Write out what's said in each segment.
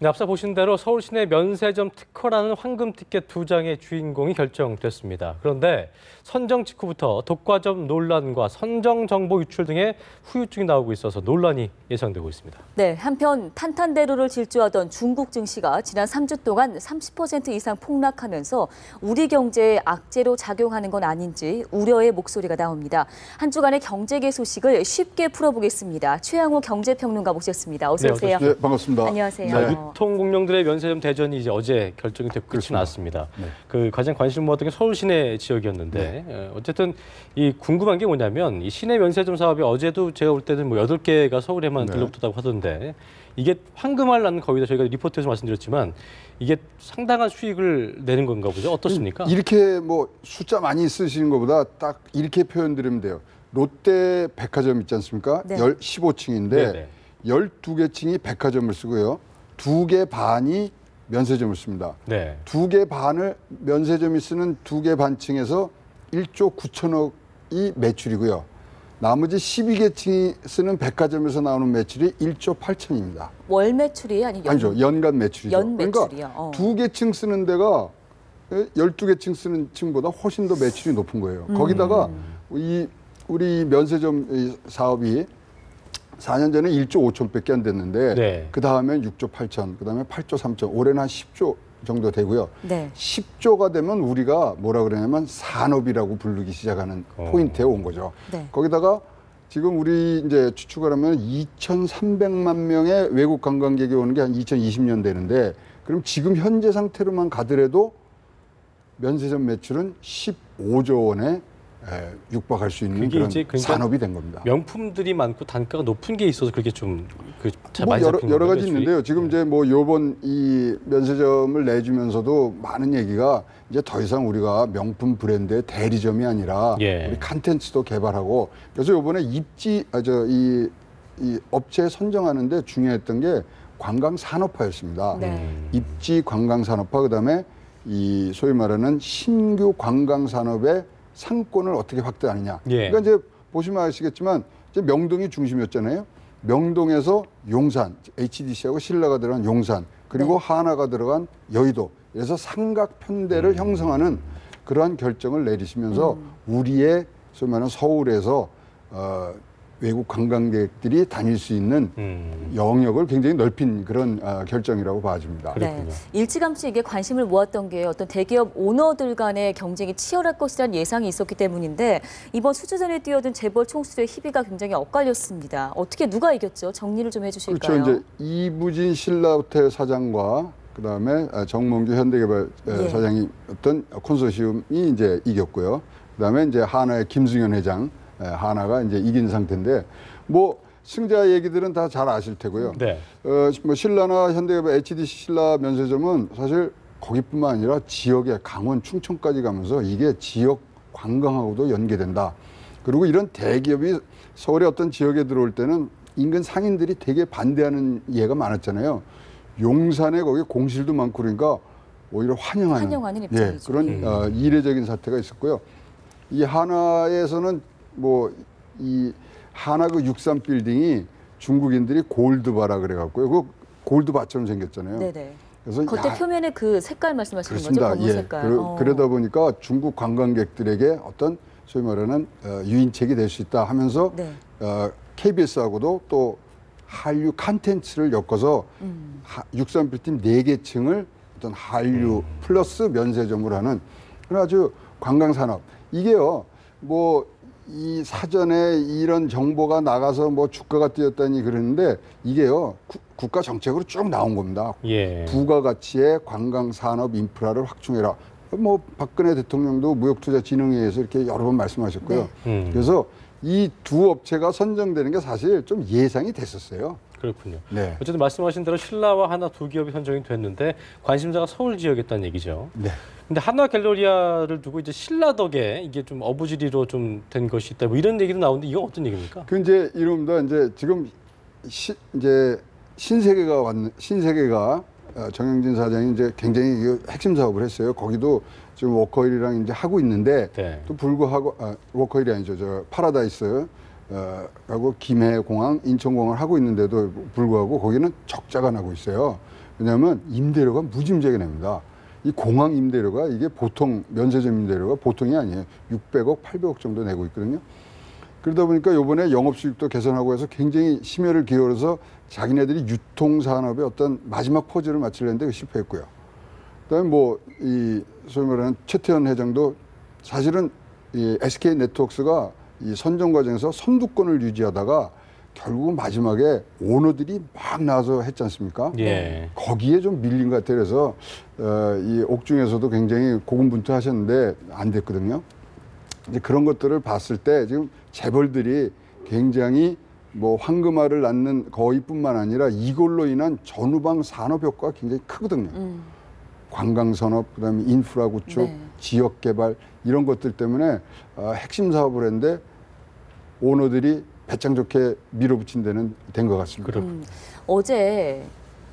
네, 앞서 보신 대로 서울 시내 면세점 특허라는 황금 티켓 2장의 주인공이 결정됐습니다. 그런데 선정 직후부터 독과점 논란과 선정 정보 유출 등의 후유증이 나오고 있어서 논란이 예상되고 있습니다. 네, 한편 탄탄대로를 질주하던 중국 증시가 지난 3주 동안 30% 이상 폭락하면서 우리 경제에 악재로 작용하는 건 아닌지 우려의 목소리가 나옵니다. 한 주간의 경제계 소식을 쉽게 풀어보겠습니다. 최양호 경제평론가 모셨습니다. 어서 오세요. 네, 반갑습니다. 안녕하세요. 자, 유통공룡들의 면세점 대전이 이제 어제 결정이 되고 끝이 났습니다. 네. 그 가장 관심 모았던 게 서울 시내 지역이었는데 어쨌든 이 궁금한 게 뭐냐면 이 시내 면세점 사업이 어제도 제가 볼 때는 뭐 8개가 서울에만 들러붙었다고 하던데 이게 황금알라는 거위다 저희가 리포트에서 말씀드렸지만 이게 상당한 수익을 내는 건가 보죠. 어떻습니까? 이렇게 뭐 숫자 많이 쓰시는 것보다 딱 이렇게 표현드리면 돼요. 롯데 백화점 있지 않습니까? 네. 15층인데 네네. 12개 층이 백화점을 쓰고요. 2개 반이 면세점을 씁니다. 네. 2개 반을 면세점이 쓰는 2개 반 층에서 1조 9천억이 매출이고요. 나머지 12개 층이 쓰는 백화점에서 나오는 매출이 1조 8천입니다. 월 매출이 아니죠. 연간 매출이죠. 연 매출이요. 그러니까 2개 층 쓰는 데가 12개 층 쓰는 층보다 훨씬 더 매출이 높은 거예요. 거기다가 우리 면세점 사업이 4년 전에 1조 5천밖에 안 됐는데 네. 그 다음엔 6조 8천, 그 다음에 8조 3천, 올해는 한 10조 정도 되고요. 네. 10조가 되면 우리가 뭐라 그러냐면 산업이라고 부르기 시작하는 포인트에 온 거죠. 네. 거기다가 지금 우리 이제 추측을 하면 2,300만 명의 외국 관광객이 오는 게 한 2020년 되는데 그럼 지금 현재 상태로만 가더라도 면세점 매출은 15조 원에 육박할 수 있는 그런 산업이 된 겁니다. 명품들이 많고 단가가 높은 게 있어서 그렇게 좀 뭐 많이 잡힌 여러 건가요, 가지 있는데요. 지금 이제 뭐 요번 이 면세점을 내주면서도 많은 얘기가 이제 더 이상 우리가 명품 브랜드의 대리점이 아니라 우리 컨텐츠도 개발하고 그래서 요번에 이 업체 선정하는데 중요했던 게 관광 산업화였습니다. 입지 관광 산업화 그다음에 이 소위 말하는 신규 관광 산업의 상권을 어떻게 확대하느냐. 그러니까 이제 보시면 아시겠지만 이제 명동이 중심이었잖아요. 명동에서 용산, HDC하고 신라가 들어간 용산, 그리고 하나가 들어간 여의도. 그래서 삼각 편대를 형성하는 그러한 결정을 내리시면서 우리의 소위 말하는 서울에서 외국 관광객들이 다닐 수 있는 영역을 굉장히 넓힌 그런 결정이라고 봐집니다. 네. 일찌감치 이게 관심을 모았던 게 어떤 대기업 오너들 간의 경쟁이 치열할 것이라는 예상이 있었기 때문인데 이번 수주전에 뛰어든 재벌 총수들의 희비가 굉장히 엇갈렸습니다. 어떻게 누가 이겼죠? 정리를 좀 해주실까요? 그렇죠. 이제 이부진 신라호텔 사장과 그다음에 정몽규 현대개발 사장이 어떤 콘소시엄이 이제 이겼고요. 그다음에 이제 하나의 김승현 회장 하나가 이제 이긴 상태인데 뭐 승자 얘기들은 다 잘 아실 테고요. 네. 뭐 신라나 현대개발 HDC 신라 면세점은 사실 거기뿐만 아니라 지역에 강원 충청까지 가면서 이게 지역 관광하고도 연계된다. 그리고 이런 대기업이 서울의 어떤 지역에 들어올 때는 인근 상인들이 되게 반대하는 예가 많았잖아요. 용산에 거기 공실도 많고 그러니까 오히려 환영하는 입장이죠. 그런 이례적인 사태가 있었고요. 이 하나에서는 뭐 이 하나 그 63 빌딩이 중국인들이 골드바라 그래갖고요. 그 골드바처럼 생겼잖아요. 네네. 그래서 겉에 표면에 그 색깔 말씀하시는 그렇습니다. 거죠? 검은 색깔. 그러다 보니까 중국 관광객들에게 어떤 소위 말하는 유인책이 될 수 있다 하면서 KBS하고도 또 한류 콘텐츠를 엮어서 63 빌딩 4개 층을 어떤 한류 플러스 면세점으로 하는 그런 아주 관광산업. 이게요. 뭐 이 사전에 이런 정보가 나가서 뭐 주가가 뛰었다니 그러는데 이게요 국가 정책으로 쭉 나온 겁니다. 부가가치의 관광 산업 인프라를 확충해라. 뭐 박근혜 대통령도 무역투자진흥회에서 이렇게 여러 번 말씀하셨고요. 그래서 이 두 업체가 선정되는 게 사실 좀 예상이 됐었어요. 그렇군요. 네. 어쨌든 말씀하신 대로 신라와 하나 두 기업이 선정이 됐는데 관심사가 서울 지역이었다는 얘기죠. 네. 근데 한화 갤러리아를 두고 이제 신라 덕에 이게 좀 어부지리로 좀 된 것이 있다. 뭐 이런 얘기도 나오는데 이건 어떤 얘기입니까? 그 이제 이럽니다. 이제 지금 이제 신세계가 정영진 사장이 이제 굉장히 핵심 사업을 했어요. 거기도 지금 워커힐이랑 이제 하고 있는데 또 불구하고 워커힐이 아니죠. 저 파라다이스 하고 김해공항, 인천공항을 하고 있는데도 불구하고 거기는 적자가 나고 있어요. 왜냐하면 임대료가 무지무지하게 냅니다. 이 공항 임대료가 이게 보통 면세점 임대료가 보통이 아니에요. 600억, 800억 정도 내고 있거든요. 그러다 보니까 이번에 영업수익도 개선하고 해서 굉장히 심혈을 기울여서 자기네들이 유통산업의 어떤 마지막 퍼즐을 맞추려는데 실패했고요. 그다음에 뭐 이 소위 말하는 최태원 회장도 사실은 이 SK 네트워크가 이 선정 과정에서 선두권을 유지하다가 결국 마지막에 오너들이 막 나와서 했지 않습니까? 예. 거기에 좀 밀린 것 같아요. 그래서 이 옥중에서도 굉장히 고군분투하셨는데 안 됐거든요. 이제 그런 것들을 봤을 때 지금 재벌들이 굉장히 뭐 황금알을 낳는 거의뿐만 아니라 이걸로 인한 전후방 산업 효과가 굉장히 크거든요. 관광산업, 그다음에 인프라 구축, 네. 지역 개발 이런 것들 때문에 핵심 사업을 했는데 오너들이 배짱 좋게 밀어붙인 데는 된 것 같습니다. 어제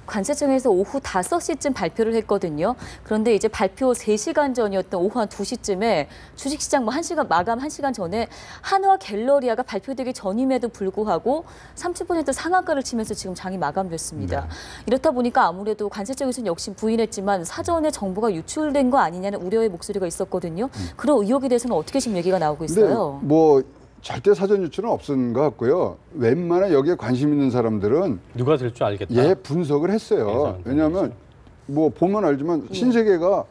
관세청에서 오후 5시쯤 발표를 했거든요. 그런데 이제 발표 3시간 전이었던 오후 한 2시쯤에 주식시장 뭐 1시간, 마감 1시간 전에 한화 갤러리아가 발표되기 전임에도 불구하고 30% 상한가를 치면서 지금 장이 마감됐습니다. 네. 이렇다 보니까 아무래도 관세청에서는 역시 부인했지만 사전에 정보가 유출된 거 아니냐는 우려의 목소리가 있었거든요. 그런 의혹에 대해서는 어떻게 지금 얘기가 나오고 있어요? 근데 뭐 절대 사전 유출은 없은 것 같고요. 웬만한 여기에 관심 있는 사람들은 누가 될 줄 알겠다. 예 분석을 했어요. 왜냐하면 뭐 보면 알지만 신세계가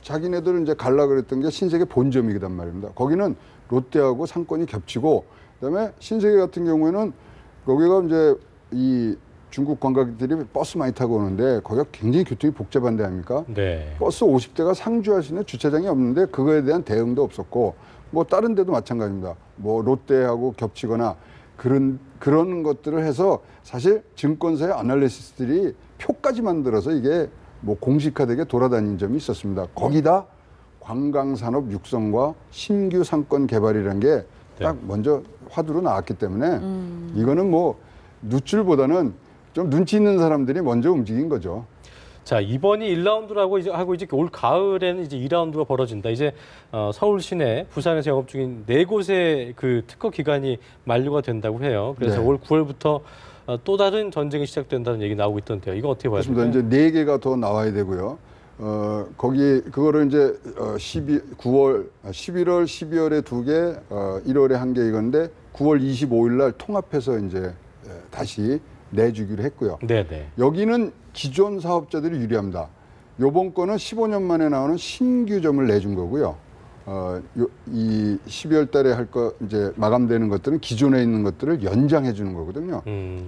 자기네들은 이제 갈라 그랬던 게 신세계 본점이란 말입니다. 거기는 롯데하고 상권이 겹치고 그다음에 신세계 같은 경우에는 거기가 이제 이 중국 관광객들이 버스 많이 타고 오는데 거기가 굉장히 교통이 복잡한 데 아닙니까? 네. 버스 50대가 상주할 수 있는 주차장이 없는데 그거에 대한 대응도 없었고 뭐 다른 데도 마찬가지입니다. 뭐 롯데하고 겹치거나 그런 것들을 해서 사실 증권사의 아날리스트들이 표까지 만들어서 이게 뭐 공식화되게 돌아다닌 점이 있었습니다. 거기다 관광산업 육성과 신규 상권 개발이라는 게 딱 먼저 화두로 나왔기 때문에 이거는 뭐 누출보다는 좀 눈치 있는 사람들이 먼저 움직인 거죠. 자, 이번이 1라운드라고 하고 이제 올 가을에는 이제 2라운드가 벌어진다. 이제 서울 시내, 부산에서 영업 중인 4곳의 그 특허 기간이 만료가 된다고 해요. 그래서 네. 올 9월부터 또 다른 전쟁이 시작된다는 얘기 나오고 있던데요. 이거 어떻게 봐야 될까요? 그렇습니다. 이제 4개가 더 나와야 되고요. 그거를 이제 11월, 12월에 2개, 1월에 1개 이건데 9월 25일 날 통합해서 이제 다시 내주기로 했고요. 네네. 여기는 기존 사업자들이 유리합니다. 요번 거는 15년 만에 나오는 신규점을 내준 거고요. 이 12월 달에 할 거 이제 마감되는 것들은 기존에 있는 것들을 연장해 주는 거거든요.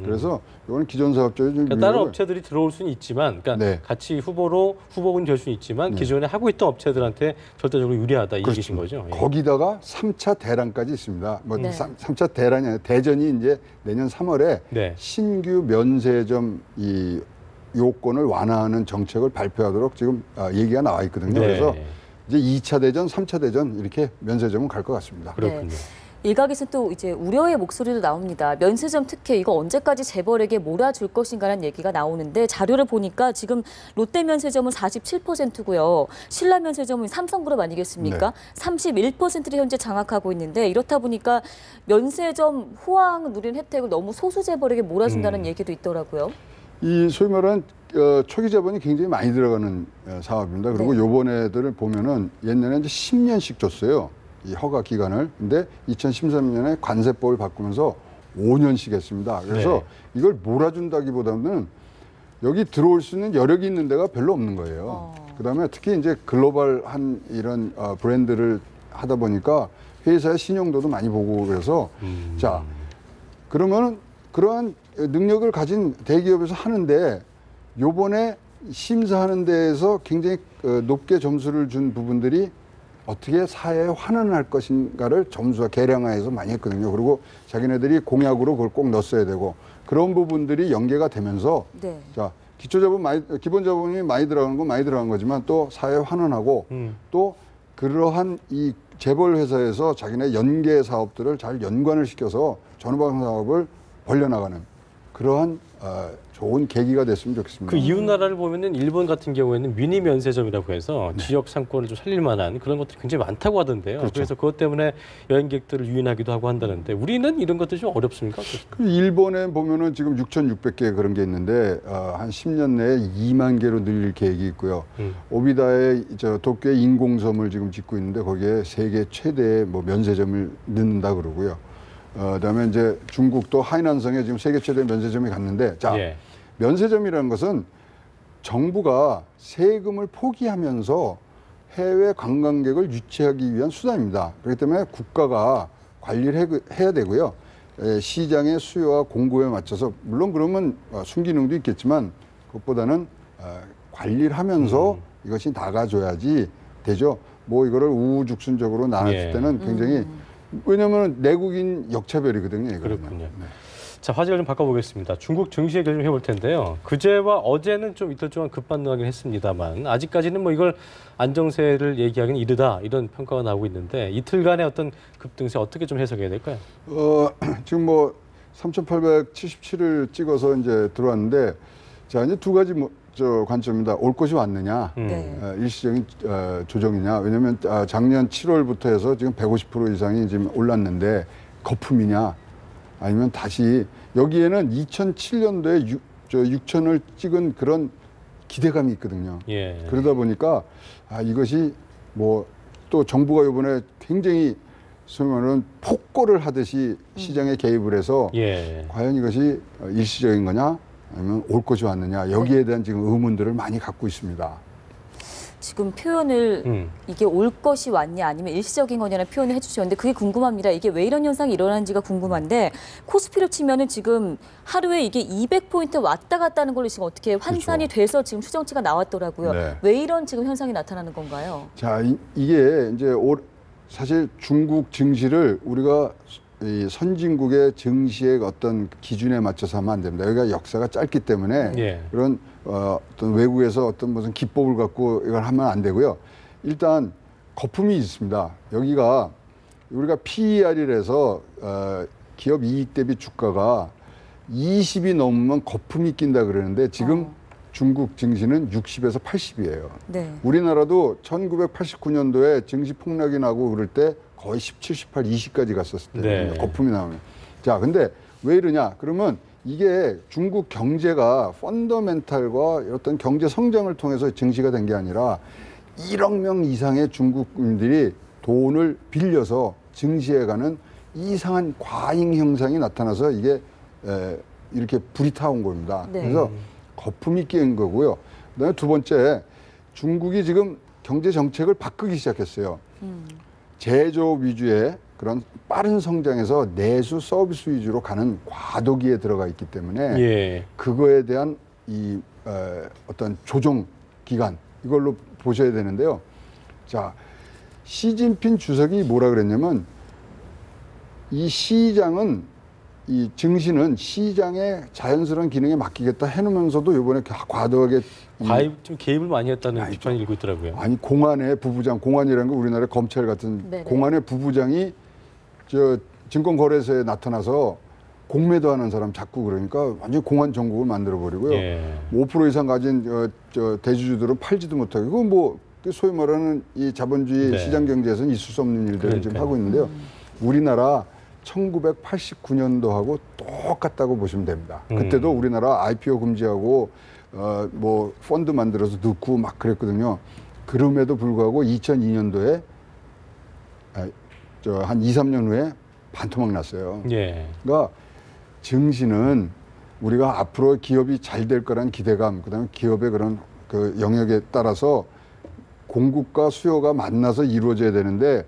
그래서 이거는 기존 사업자들이 좀 그러니까 다른 업체들이 들어올 수는 있지만, 그러니까 네. 같이 후보군 될 수는 있지만 기존에 하고 있던 업체들한테 절대적으로 유리하다 이 얘기신 거죠. 예. 거기다가 3차 대란까지 있습니다. 뭐 네. 3차 대란이 아니라 대전이 이제 내년 3월에 네. 신규 면세점 이 요건을 완화하는 정책을 발표하도록 지금 얘기가 나와 있거든요. 네. 그래서 이제 2차 대전, 3차 대전 이렇게 면세점은 갈 것 같습니다. 그렇군요. 일각에서 또 이제 우려의 목소리도 나옵니다. 면세점 특혜 이거 언제까지 재벌에게 몰아줄 것인가라는 얘기가 나오는데 자료를 보니까 지금 롯데 면세점은 47%고요. 신라 면세점은 삼성그룹 아니겠습니까? 네. 31%를 현재 장악하고 있는데 이렇다 보니까 면세점 호황 누린 혜택을 너무 소수 재벌에게 몰아준다는 얘기도 있더라고요. 이 소위 말하는 초기 자본이 굉장히 많이 들어가는 사업입니다. 그리고 네. 요번 애들을 보면은 옛날에 이제 10년씩 줬어요. 이 허가 기간을. 근데 2013년에 관세법을 바꾸면서 5년씩 했습니다. 그래서 네. 이걸 몰아준다기보다는 여기 들어올 수 있는 여력이 있는 데가 별로 없는 거예요. 그다음에 특히 이제 글로벌한 이런 브랜드를 하다 보니까 회사의 신용도도 많이 보고 그래서 자, 그러면은 그러한 능력을 가진 대기업에서 하는데 요번에 심사하는 데에서 굉장히 높게 점수를 준 부분들이 어떻게 사회에 환원할 것인가를 점수와 계량화해서 많이 했거든요. 그리고 자기네들이 공약으로 그걸 꼭 넣었어야 되고 그런 부분들이 연계가 되면서 네. 자 기본 자본이 많이 들어간 건 많이 들어간 거지만 또 사회 환원하고 또 그러한 이 재벌 회사에서 자기네 연계 사업들을 잘 연관을 시켜서 전후방 사업을 벌려나가는 그러한 좋은 계기가 됐으면 좋겠습니다. 그 이웃 나라를 보면은 일본 같은 경우에는 미니 면세점이라고 해서 지역 상권을 좀 살릴 만한 그런 것들이 굉장히 많다고 하던데요. 그렇죠. 그래서 그것 때문에 여행객들을 유인하기도 하고 한다는데 우리는 이런 것들이 좀 어렵습니까? 그 일본에 보면은 지금 6,600개 그런 게 있는데 한 10년 내에 2만 개로 늘릴 계획이 있고요. 오비다의 도쿄의 인공섬을 지금 짓고 있는데 거기에 세계 최대의 뭐 면세점을 넣는다 그러고요. 그다음에 이제 중국도 하이난성에 지금 세계 최대의 면세점이 갔는데 자. 예. 면세점이라는 것은 정부가 세금을 포기하면서 해외 관광객을 유치하기 위한 수단입니다. 그렇기 때문에 국가가 관리를 해야 되고요. 시장의 수요와 공급에 맞춰서 물론 그러면 순기능도 있겠지만 그것보다는 관리를 하면서 이것이 나가줘야지 되죠. 뭐 이거를 우후죽순적으로 나눴을 때는 굉장히 왜냐하면 내국인 역차별이거든요. 이거는. 그렇군요. 네. 자, 화제를 좀 바꿔보겠습니다. 중국 증시 얘기를 좀 해볼 텐데요. 그제와 어제는 좀 이틀 동안 급반등하긴 했습니다만 아직까지는 뭐 이걸 안정세를 얘기하기는 이르다 이런 평가가 나오고 있는데 이틀간의 어떤 급등세 어떻게 좀 해석해야 될까요? 지금 뭐 3,877을 찍어서 이제 들어왔는데 자 이제 두 가지 관점입니다. 올 것이 왔느냐, 일시적인 조정이냐. 왜냐하면 작년 7월부터 해서 지금 150% 이상이 지금 올랐는데 거품이냐. 아니면 다시 여기에는 2007년도에 6천을 찍은 그런 기대감이 있거든요. 예. 그러다 보니까 이것이 뭐 또 정부가 이번에 굉장히 소위 말하는 폭거를 하듯이 시장에 개입을 해서 과연 이것이 일시적인 거냐 아니면 올 것이 왔느냐 여기에 대한 지금 의문들을 많이 갖고 있습니다. 지금 표현을 이게 올 것이 왔냐 아니면 일시적인 거냐는 표현을 해주셨는데 그게 궁금합니다. 이게 왜 이런 현상이 일어나는지가 궁금한데 코스피로 치면은 지금 하루에 이게 200포인트 왔다 갔다 하는 걸로 지금 어떻게 환산이 돼서 지금 추정치가 나왔더라고요. 네. 왜 이런 지금 현상이 나타나는 건가요? 자, 이게 이제 사실 중국 증시를 우리가 이 선진국의 증시의 어떤 기준에 맞춰서 하면 안 됩니다. 여기가 역사가 짧기 때문에 그런 어떤 외국에서 어떤 무슨 기법을 갖고 이걸 하면 안 되고요. 일단 거품이 있습니다. 여기가 우리가 PER이라서 기업 이익 대비 주가가 20이 넘으면 거품이 낀다 그러는데 지금 중국 증시는 60에서 80이에요. 네. 우리나라도 1989년도에 증시 폭락이 나고 그럴 때 거의 17, 18, 20까지 갔었을 때 거품이 나오면. 자, 근데 왜 이러냐? 그러면 이게 중국 경제가 펀더멘탈과 어떤 경제 성장을 통해서 증시가 된 게 아니라 1억 명 이상의 중국인들이 돈을 빌려서 증시에 가는 이상한 과잉 현상이 나타나서 이게 이렇게 불이 타온 겁니다. 그래서 거품이 끼는 거고요. 그다음에 두 번째, 중국이 지금 경제 정책을 바꾸기 시작했어요. 제조업 위주의 그런 빠른 성장에서 내수 서비스 위주로 가는 과도기에 들어가 있기 때문에 그거에 대한 이 어떤 조정 기간 이걸로 보셔야 되는데요. 자, 시진핑 주석이 뭐라 그랬냐면 이 시장은 이 증시는 시장의 자연스러운 기능에 맡기겠다 해놓으면서도 이번에 과도하게 좀 개입을 많이 했다는 비판이 일고 있더라고요. 아니 공안의 부부장, 공안이라는 거 우리나라 검찰 같은 공안의 부부장이 저 증권거래소에 나타나서 공매도하는 사람 자꾸 그러니까 완전 공안 전국을 만들어 버리고요. 5% 이상 가진 저 대주주들은 팔지도 못하고 그건 뭐 소위 말하는 이 자본주의 시장 경제에서는 있을 수 없는 일들을 지금 하고 있는데요. 우리나라 1989년도하고 똑같다고 보시면 됩니다. 그때도 우리나라 IPO 금지하고 뭐 펀드 만들어서 넣고 막 그랬거든요. 그럼에도 불구하고 2002년도에 한 2, 3년 후에 반토막 났어요. 그러니까 증시는 우리가 앞으로 기업이 잘 될 거란 기대감, 그다음에 기업의 그런 그 영역에 따라서 공급과 수요가 만나서 이루어져야 되는데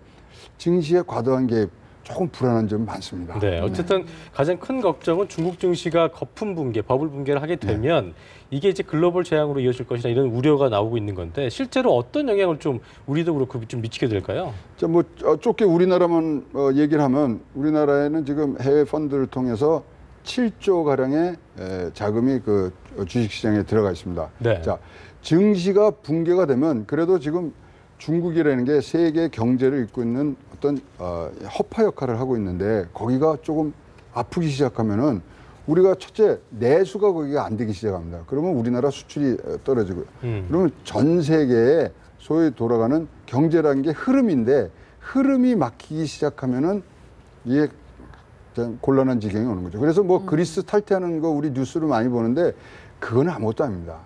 증시의 과도한 개입 조금 불안한 점이 많습니다. 어쨌든 가장 큰 걱정은 중국 증시가 거품 붕괴, 버블 붕괴를 하게 되면 이게 이제 글로벌 재앙으로 이어질 것이다 이런 우려가 나오고 있는 건데 실제로 어떤 영향을 좀 우리도 그렇고 좀 미치게 될까요? 자, 뭐 좁게 우리나라만 얘기를 하면 우리나라에는 지금 해외 펀드를 통해서 7조 가량의 자금이 그 주식시장에 들어가 있습니다. 자, 증시가 붕괴가 되면 그래도 지금 중국이라는 게 세계 경제를 이끌고 있는 어떤 허파 역할을 하고 있는데 거기가 조금 아프기 시작하면은 우리가 첫째 내수가 거기가 안 되기 시작합니다. 그러면 우리나라 수출이 떨어지고요. 그러면 전 세계에 소위 돌아가는 경제라는 게 흐름인데 흐름이 막히기 시작하면은 이게 곤란한 지경이 오는 거죠. 그래서 뭐 그리스 탈퇴하는 거 우리 뉴스로 많이 보는데 그건 아무것도 아닙니다.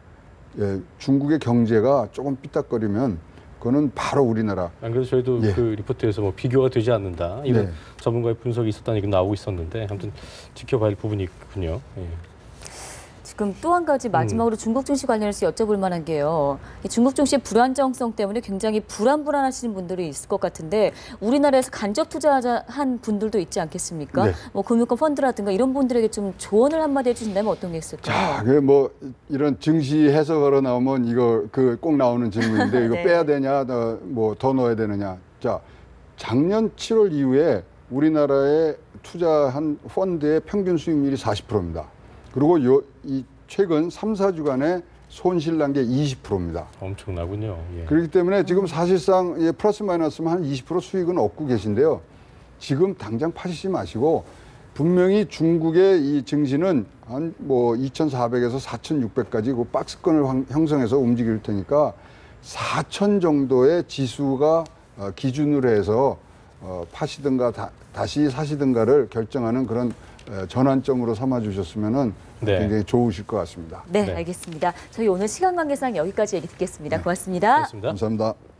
예, 중국의 경제가 조금 삐딱거리면 그거는 바로 우리나라. 안 그래도 저희도 예. 그 리포트에서 뭐 비교가 되지 않는다 이런 네. 전문가의 분석이 있었다는 얘기 나오고 있었는데 아무튼 지켜봐야 할 부분이 있군요. 예. 지금 또 한 가지 마지막으로 중국 증시 관련해서 여쭤볼 만한 게요. 이 중국 증시의 불안정성 때문에 굉장히 불안하시는 분들이 있을 것 같은데 우리나라에서 간접 투자한 분들도 있지 않겠습니까? 네. 뭐 금융권 펀드라든가 이런 분들에게 좀 조언을 한마디 해주신다면 어떤 게 있을까요? 자, 그 뭐 이런 증시 해석하러 나오면 이거 그 꼭 나오는 질문인데 이거 네. 빼야 되냐, 뭐 더 넣어야 되느냐. 자, 작년 7월 이후에 우리나라에 투자한 펀드의 평균 수익률이 40%입니다. 그리고 이 최근 3, 4주간에 손실 난 게 20%입니다. 엄청나군요. 예. 그렇기 때문에 지금 사실상 플러스 마이너스만 한 20% 수익은 얻고 계신데요. 지금 당장 파시지 마시고 분명히 중국의 이 증시는 한 뭐 2,400에서 4,600까지 그 박스권을 형성해서 움직일 테니까 4,000 정도의 지수가 기준으로 해서 파시든가 다시 사시든가를 결정하는 그런 전환점으로 삼아 주셨으면은 네. 굉장히 좋으실 것 같습니다. 네, 네. 알겠습니다. 저희 오늘 시간 관계상 여기까지 얘기 듣겠습니다. 고맙습니다. 고맙습니다. 감사합니다.